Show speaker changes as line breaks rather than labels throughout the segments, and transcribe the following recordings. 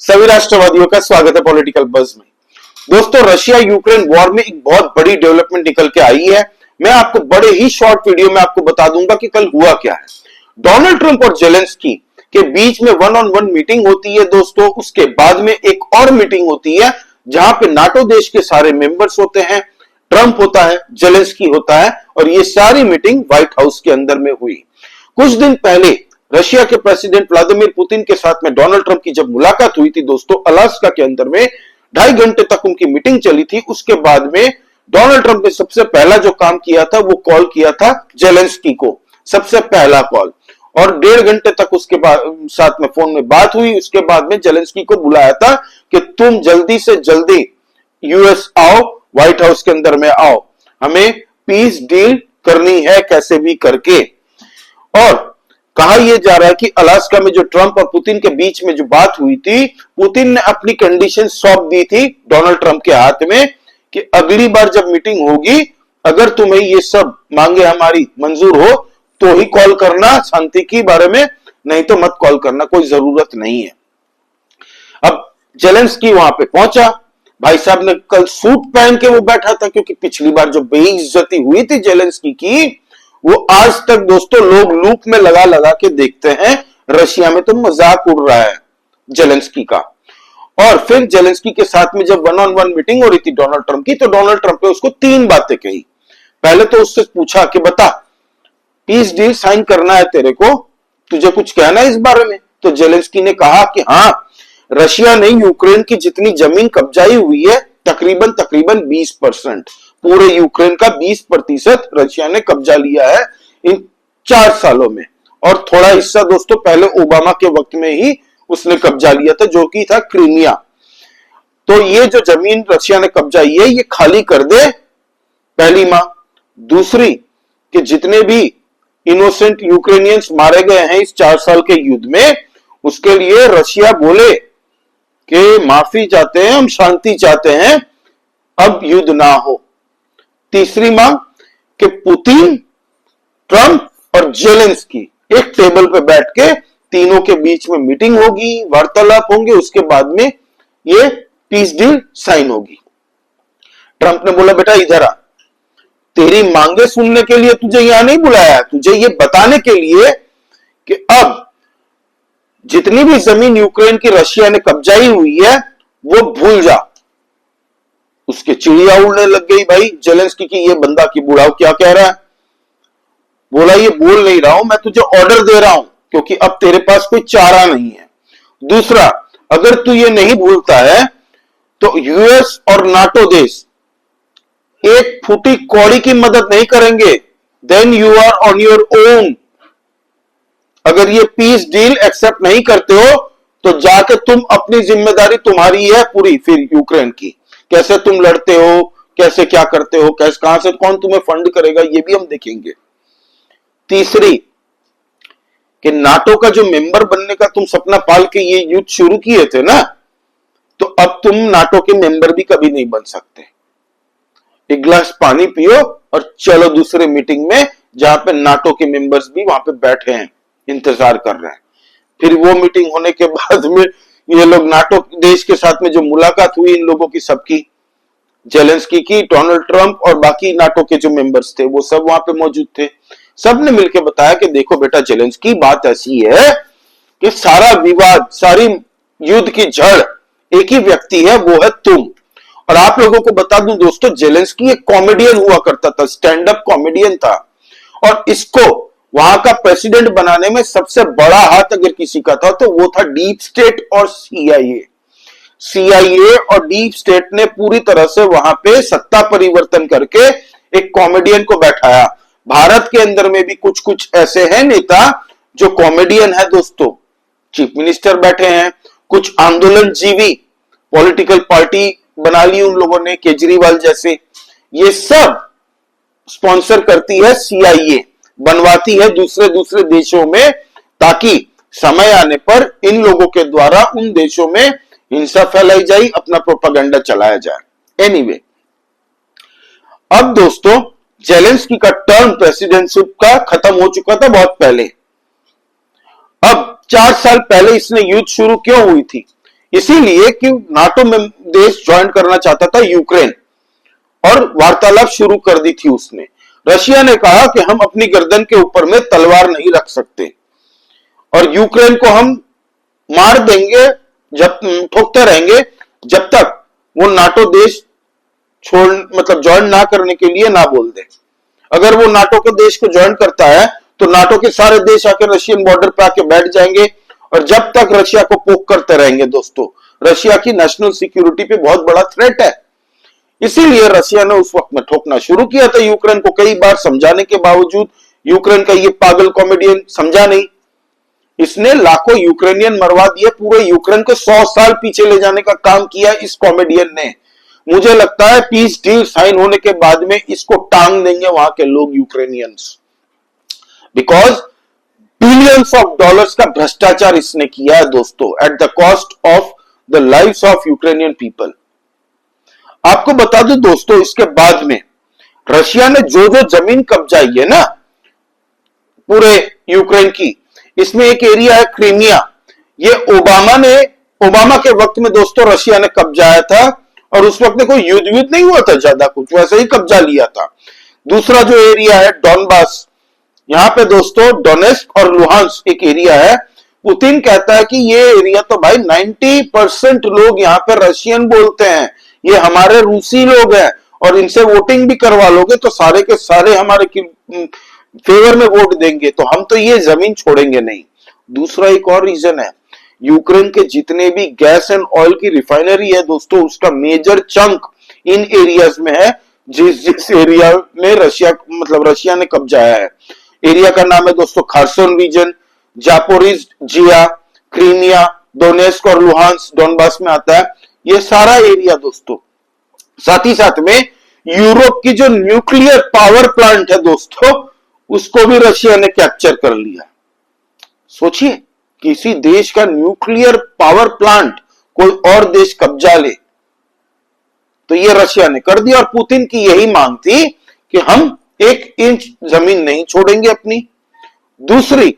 सभी राष्ट्रवादियों का स्वागत है पॉलिटिकल बज में। दोस्तों, रशिया यूक्रेन वॉर में एक बहुत बड़ी डेवलपमेंट निकल के आई है। मैं आपको बड़े ही शॉर्ट वीडियो में आपको बता दूंगा कि कल हुआ क्या है। डोनाल्ड ट्रंप और जेलेंस्की के बीच में वन ऑन वन मीटिंग होती है दोस्तों। उसके बाद में एक और मीटिंग होती है जहां पे नाटो देश के सारे मेंबर्स होते हैं, ट्रंप होता है, जेलेंस्की होता है, और ये सारी मीटिंग व्हाइट हाउस के अंदर में हुई। कुछ दिन पहले रशिया के प्रेसिडेंट व्लादिमीर पुतिन के साथ में डोनाल्ड ट्रंप की जब मुलाकात हुई थी दोस्तों, अलास्का के अंदर में 2.5 घंटे तक उनकी मीटिंग चली थी। उसके बाद में डोनाल्ड ट्रंप ने सबसे पहला जो काम किया था वो कॉल किया था जेलेंस्की को, सबसे पहला कॉल, और 1.5 घंटे तक उसके बाद साथ में फोन में बात हुई। उसके बाद में जेलेंस्की को बुलाया था कि तुम जल्दी से जल्दी यूएस आओ, व्हाइट हाउस के अंदर में आओ, हमें पीस डील करनी है कैसे भी करके। और कहा यह जा रहा है कि अलास्का में जो ट्रंप और पुतिन के बीच में जो बात हुई थी, पुतिन ने अपनी कंडीशन सौंप दी थी डोनाल्ड ट्रंप के हाथ में कि अगली बार जब मीटिंग होगी, अगर तुम्हें ये सब मांगे हमारी मंजूर हो तो ही कॉल करना शांति के बारे में, नहीं तो मत कॉल करना, कोई जरूरत नहीं है। अब जेलेंस्की वहां पे पहुंचा। भाई साहब ने कल सूट पहन के वो बैठा था, क्योंकि पिछली बार जो बेइज्जती हुई थी जेलेंस्की की, वो आज तक दोस्तों लोग लूप में लगा लगा के देखते हैं। रशिया में तो मजाक उड़ रहा है जेलेंस्की का। और फिर जेलेंस्की के साथ में जब वन ऑन वन मीटिंग हो रही थी डोनाल्ड ट्रंप की, तो डोनाल्ड ट्रंप ने उसको 3 बातें कही। पहले तो उससे पूछा कि बता, पीस डील साइन करना है तेरे को, तुझे कुछ कहना है इस बारे में? तो जेलेंस्की ने कहा कि हाँ, रशिया ने यूक्रेन की जितनी जमीन कब्जाई हुई है, तकरीबन 20%, पूरे यूक्रेन का 20% रशिया ने कब्जा लिया है इन 4 सालों में। और थोड़ा हिस्सा दोस्तों पहले ओबामा के वक्त में ही उसने कब्जा लिया था, जो कि था क्रीमिया। तो ये जो जमीन रशिया ने कब्जाई है, ये खाली कर दे, पहली मांग। दूसरी कि जितने भी इनोसेंट यूक्रेनियंस मारे गए हैं इस 4 साल के युद्ध में, उसके लिए रशिया बोले कि माफी चाहते हैं, हम शांति चाहते हैं, अब युद्ध ना हो। तीसरी मांग कि पुतिन, ट्रंप और जेलेंस्की एक टेबल पे बैठ के तीनों के बीच में मीटिंग होगी, वार्तालाप होंगे, उसके बाद में ये पीस डील साइन होगी। ट्रंप ने बोला, बेटा इधर आ, तेरी मांगे सुनने के लिए तुझे यहां नहीं बुलाया, तुझे ये बताने के लिए कि अब जितनी भी जमीन यूक्रेन की रशिया ने कब्जाई हुई है वो भूल जा। उसके चिड़िया उड़ने लग गई भाई जेलेंस्की की, ये बंदा की बुढ़ाओ क्या कह रहा है। बोला, ये बोल नहीं रहा हूं मैं, तुझे ऑर्डर दे रहा हूं, क्योंकि अब तेरे पास कोई चारा नहीं है। दूसरा, अगर तू ये नहीं भूलता है तो यूएस और नाटो देश एक फूटी कौड़ी की मदद नहीं करेंगे। Then you are on your own. अगर ये पीस डील एक्सेप्ट नहीं करते हो तो जाके तुम, अपनी जिम्मेदारी तुम्हारी है पूरी फिर यूक्रेन की, कैसे तुम लड़ते हो, कैसे क्या करते हो, कैसे कहां से कौन तुम्हें फंड करेगा, ये भी हम देखेंगे। तीसरी कि नाटो का जो मेंबर बनने का तुम सपना पाल के ये युद्ध शुरू किए थे ना, तो अब तुम नाटो के मेंबर भी कभी नहीं बन सकते। एक गिलास पानी पियो और चलो दूसरे मीटिंग में, जहां पे नाटो के मेंबर्स भी वहां पे बैठे हैं, इंतजार कर रहे हैं। फिर वो मीटिंग होने के बाद में ये लोग, नाटो देश के साथ में जो मुलाकात हुई इन लोगों की, सबकी, जेलेंस्की की, डोनाल्ड ट्रंप और बाकी नाटो के जो मेंबर्स थे वो सब वहां पे मौजूद थे। सब ने मिलकर बताया कि देखो बेटा जेलेंस्की, बात ऐसी है कि सारा विवाद, सारी युद्ध की जड़ एक ही व्यक्ति है, वो है तुम। और आप लोगों को बता दूं दोस्तों, जेलेंस्की एक कॉमेडियन हुआ करता था, स्टैंड अप कॉमेडियन था, और इसको वहां का प्रेसिडेंट बनाने में सबसे बड़ा हाथ अगर किसी का था तो वो था डीप स्टेट और सीआईए और डीप स्टेट ने पूरी तरह से वहां पे सत्ता परिवर्तन करके एक कॉमेडियन को बैठाया। भारत के अंदर में भी कुछ कुछ ऐसे हैं नेता जो कॉमेडियन है दोस्तों, चीफ मिनिस्टर बैठे हैं, कुछ आंदोलन जीवी पॉलिटिकल पार्टी बना ली उन लोगों ने, केजरीवाल जैसे। ये सब स्पॉन्सर करती है सीआईए, बनवाती है दूसरे दूसरे देशों में, ताकि समय आने पर इन लोगों के द्वारा उन देशों में हिंसा फैलाई जाए, अपना प्रोपागेंडा चलाया जाए। एनीवे, अब दोस्तों जेलेंस्की का टर्म प्रेसिडेंटशिप का खत्म हो चुका था बहुत पहले। अब 4 साल पहले इसने युद्ध शुरू क्यों हुई थी? इसीलिए कि नाटो में देश ज्वाइन करना चाहता था यूक्रेन, और वार्तालाप शुरू कर दी थी उसने। रशिया ने कहा कि हम अपनी गर्दन के ऊपर में तलवार नहीं रख सकते और यूक्रेन को हम मार देंगे, जब ठोकते रहेंगे जब तक वो नाटो देश छोड़ मतलब ज्वाइन ना करने के लिए ना बोल दे। अगर वो नाटो के देश को ज्वाइन करता है तो नाटो के सारे देश आकर रशियन बॉर्डर पे आके बैठ जाएंगे और जब तक रशिया को पोक करते रहेंगे। दोस्तों, रशिया की नेशनल सिक्योरिटी पे बहुत बड़ा थ्रेट है। इसीलिए रशिया ने उस वक्त में ठोकना शुरू किया था यूक्रेन को। कई बार समझाने के बावजूद यूक्रेन का ये पागल कॉमेडियन समझा नहीं। इसने लाखों यूक्रेनियन मरवा दिए, पूरे यूक्रेन को 100 साल पीछे ले जाने का काम किया इस कॉमेडियन ने। मुझे लगता है पीस डील साइन होने के बाद में इसको टांग देंगे वहां के लोग, Ukrainians, because billions of dollars का भ्रष्टाचार इसने किया है दोस्तों, at the cost of the lives of Ukrainian people. आपको बता दूं दोस्तों, इसके बाद में रशिया ने जो जो जमीन कब्जाई है ना पूरे यूक्रेन की, इसमें एक एरिया है क्रीमिया। ये ओबामा के वक्त में दोस्तों रशिया ने कब्जाया था और उस वक्त में कोई युद्ध नहीं हुआ था ज्यादा, कुछ वैसे ही कब्जा लिया था। दूसरा जो एरिया है डॉनबास, यहां पे दोस्तों डोनेस्क और लुहांस्क एक एरिया है। पुतिन कहता है कि ये एरिया तो भाई 90% लोग यहाँ पे रशियन बोलते हैं, ये हमारे रूसी लोग हैं और इनसे वोटिंग भी करवा लोगे तो सारे के सारे हमारे फेवर में वोट देंगे, तो हम तो ये जमीन छोड़ेंगे नहीं। दूसरा एक और रीजन है, यूक्रेन के जितने भी गैस एंड ऑयल की रिफाइनरी है दोस्तों, उसका मेजर चंक इन एरियाज में है जिस एरिया में रशिया ने कब्जाया है। एरिया का नाम है दोस्तों खार्सन रीजन, जापोरिजिया, क्रीमिया, डोनेस्क और लुहांस्क डोनबास में आता है ये सारा एरिया दोस्तों। साथ ही साथ में यूरोप की जो न्यूक्लियर पावर प्लांट है दोस्तों, उसको भी रशिया ने कैप्चर कर लिया। सोचिए, किसी देश का न्यूक्लियर पावर प्लांट कोई और देश कब्जा ले, तो ये रशिया ने कर दिया। और पुतिन की यही मांग थी कि हम 1 इंच जमीन नहीं छोड़ेंगे अपनी। दूसरी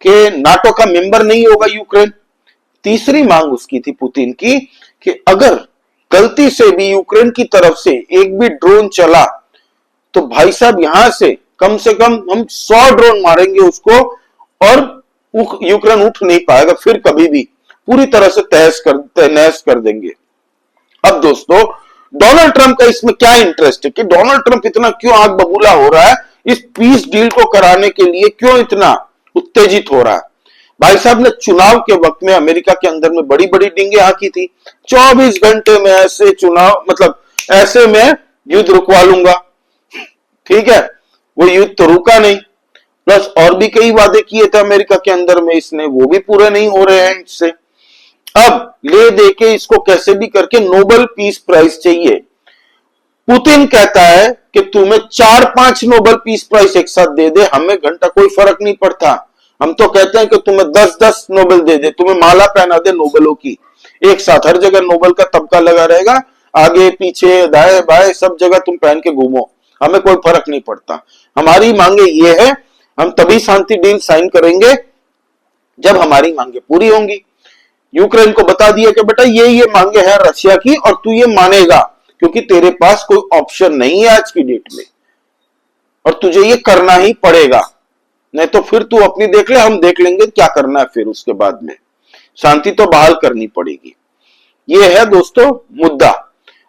कि नाटो का मेंबर नहीं होगा यूक्रेन। तीसरी मांग उसकी थी पुतिन की कि अगर गलती से भी यूक्रेन की तरफ से एक भी ड्रोन चला तो भाई साहब यहां से कम हम 100 ड्रोन मारेंगे उसको और यूक्रेन उठ नहीं पाएगा फिर कभी भी, पूरी तरह से तहस कर देंगे। अब दोस्तों, डोनाल्ड ट्रंप का इसमें क्या इंटरेस्ट है कि डोनाल्ड ट्रंप इतना क्यों आग बबूला हो रहा है, इस पीस डील को कराने के लिए क्यों इतना उत्तेजित हो रहा है। भाई साहब ने चुनाव के वक्त में अमेरिका के अंदर में बड़ी बड़ी डींगे हाकी थी, 24 घंटे में ऐसे चुनाव ऐसे में युद्ध रुकवा लूंगा, ठीक है, वो युद्ध तो रुका नहीं। प्लस और भी कई वादे किए थे अमेरिका के अंदर में इसने, वो भी पूरे नहीं हो रहे हैं इससे। अब ले दे के इसको कैसे भी करके नोबेल पीस प्राइज चाहिए। पुतिन कहता है कि तुम्हें 4-5 नोबेल पीस प्राइज एक साथ दे दे, हमें घंटा कोई फर्क नहीं पड़ता। हम तो कहते हैं कि तुम्हें 10-10 नोबेल दे दे, तुम्हें माला पहना दे नोबेलों की एक साथ, हर जगह नोबेल का तबका लगा रहेगा, आगे पीछे दाएं बाएं सब जगह तुम पहन के घूमो, हमें कोई फर्क नहीं पड़ता। हमारी मांगे ये है, हम तभी शांति डील साइन करेंगे जब हमारी मांगे पूरी होंगी। यूक्रेन को बता दिया कि बेटा ये मांगे हैं रशिया की और तू ये मानेगा क्योंकि तेरे पास कोई ऑप्शन नहीं है आज की डेट में और तुझे ये करना ही पड़ेगा, नहीं तो फिर तू अपनी देख ले, हम देख लेंगे क्या करना है फिर उसके बाद में, शांति तो बहाल करनी पड़ेगी। ये है दोस्तों मुद्दा।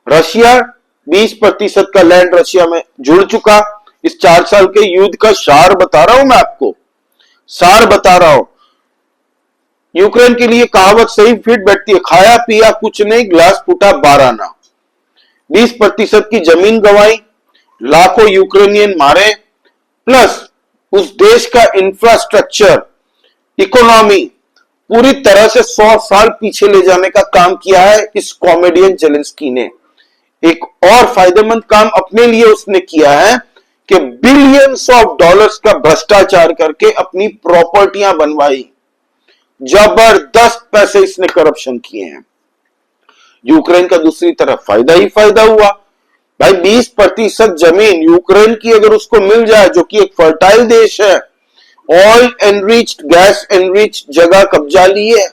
रशिया 20% का लैंड रशिया में जुड़ चुका। इस 4 साल के युद्ध का सार बता रहा हूं मैं आपको, सार बता रहा हूं। यूक्रेन के लिए कहावत सही फिट बैठती है, खाया पिया कुछ नहीं, ग्लास फूटा 12 आना। 20% की जमीन गंवाई, लाखों यूक्रेनियन मारे, प्लस उस देश का इंफ्रास्ट्रक्चर, इकोनॉमी पूरी तरह से 100 साल पीछे ले जाने का काम किया है इस कॉमेडियन जेलेंस्की ने। एक और फायदेमंद काम अपने लिए उसने किया है कि बिलियंस ऑफ डॉलर्स का भ्रष्टाचार करके अपनी प्रॉपर्टियां बनवाई। जबरदस्त पैसे इसने करप्शन किए हैं। यूक्रेन का दूसरी तरफ फायदा ही फायदा हुआ। भाई 20% जमीन यूक्रेन की अगर उसको मिल जाए, जो कि एक फर्टाइल देश है, ऑयल एनरिच्ड, गैस एनरिच्ड जगह कब्जा ली है,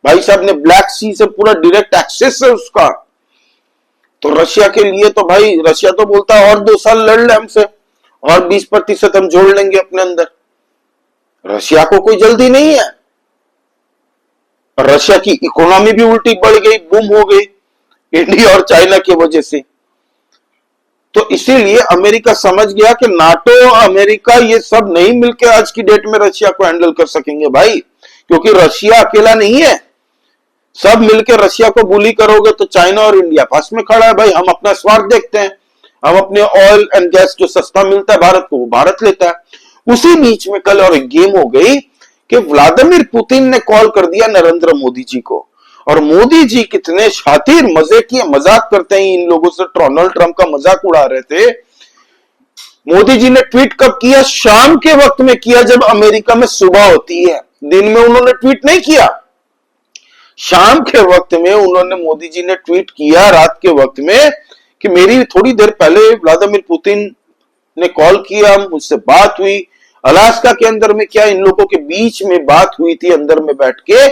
भाई साहब ने ब्लैक सी से पूरा डायरेक्ट एक्सेस है उसका। तो रशिया के लिए तो भाई, रशिया तो बोलता है और 2 साल लड़ ले हमसे और 20% हम जोड़ लेंगे अपने अंदर। रशिया को कोई जल्दी नहीं है। रशिया की इकोनॉमी भी उल्टी बढ़ गई, बूम हो गई इंडिया और चाइना की वजह से। तो इसीलिए अमेरिका समझ गया कि नाटो, अमेरिका ये सब नहीं मिलकर आज की डेट में रशिया को हैंडल कर सकेंगे भाई, क्योंकि रशिया अकेला नहीं है। सब मिलकर रशिया को बुली करोगे तो चाइना और इंडिया पास में खड़ा है भाई। हम अपना स्वार्थ देखते हैं, हम अपने ऑयल एंड गैस जो सस्ता मिलता है भारत को, वो भारत लेता है। उसी बीच में कल और एक गेम हो गई कि व्लादिमीर पुतिन ने कॉल कर दिया नरेंद्र मोदी जी को, और मोदी जी कितने शातिर मजे किए, मजाक करते हैं इन लोगों से, डोनाल्ड ट्रंप का मजाक उड़ा रहे थे। मोदी जी ने ट्वीट कब किया? शाम के वक्त में किया, जब अमेरिका में सुबह होती है। दिन में उन्होंने ट्वीट नहीं किया, शाम के वक्त में उन्होंने, मोदी जी ने ट्वीट किया रात के वक्त में कि मेरी थोड़ी देर पहले व्लादिमीर पुतिन ने कॉल किया, मुझसे बात हुई। अलास्का के अंदर में क्या इन लोगों के बीच में बात हुई थी अंदर में बैठ के,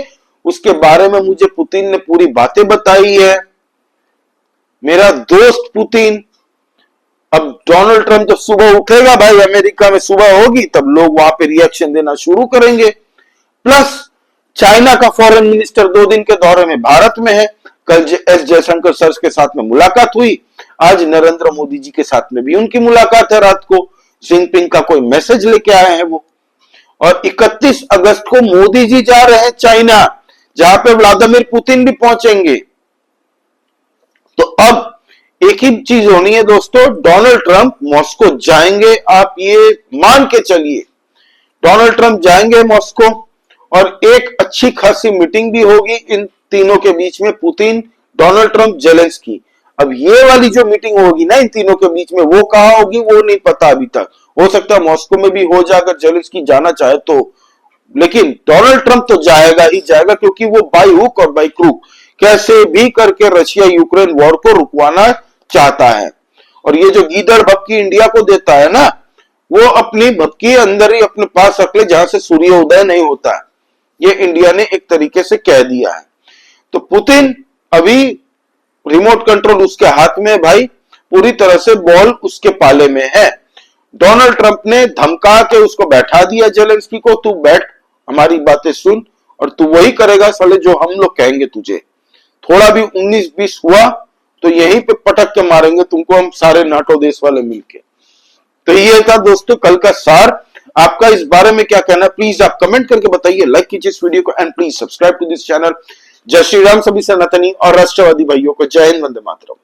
उसके बारे में मुझे पुतिन ने पूरी बातें बताई है। मेरा दोस्त पुतिन। अब डोनाल्ड ट्रंप जब सुबह उठेगा भाई, अमेरिका में सुबह होगी, तब लोग वहां पे रिएक्शन देना शुरू करेंगे। प्लस चाइना का फॉरेन मिनिस्टर 2 दिन के दौरे में भारत में है। कल एस जयशंकर सर के साथ में मुलाकात हुई, आज नरेंद्र मोदी जी के साथ में भी उनकी मुलाकात है। रात को जिनपिंग का कोई मैसेज लेके आए हैं वो। और 31 अगस्त को मोदी जी जा रहे हैं चाइना, जहां पे व्लादिमीर पुतिन भी पहुंचेंगे। तो अब एक ही चीज होनी है दोस्तों, डोनाल्ड ट्रंप मॉस्को जाएंगे, आप ये मान के चलिए। डोनाल्ड ट्रंप जाएंगे मॉस्को और एक अच्छी खासी मीटिंग भी होगी इन तीनों के बीच में, पुतिन, डोनाल्ड ट्रंप, जेलेंस्की। अब ये वाली जो मीटिंग होगी ना इन तीनों के बीच में, वो कहां होगी वो नहीं पता अभी तक। हो सकता है मॉस्को में भी हो जाए अगर जेलेंस्की जाना चाहे तो, लेकिन डोनाल्ड ट्रंप तो जाएगा ही जाएगा, क्योंकि वो बाई हुक और बाई क्रूक कैसे भी करके रशिया यूक्रेन वॉर को रुकवाना चाहता है। और ये जो गीदड़ भपकी इंडिया को देता है ना, वो अपनी भपकी अंदर ही अपने पास रख ले, जहां से सूर्योदय नहीं होता है। ये इंडिया ने एक तरीके से कह दिया है। तो पुतिन अभी रिमोट कंट्रोल उसके हाथ में है भाई, पूरी तरह से बॉल उसके पाले में है। डोनाल्ड ट्रंप ने धमका के उसको बैठा दिया जेलेंस्की को, तू बैठ, हमारी बातें सुन और तू वही करेगा साले जो हम लोग कहेंगे तुझे। थोड़ा भी 19-20 हुआ तो यहीं पे पटक के मारेंगे तुमको हम सारे नाटो देश वाले मिलके। तो ये था दोस्तों कल का सार। आपका इस बारे में क्या कहना है प्लीज आप कमेंट करके बताइए, लाइक कीजिए इस वीडियो को and please subscribe to this channel. जय श्री राम सभी सनातनी और राष्ट्रवादी भाइयों को जय हिंद, वंदे मातरम।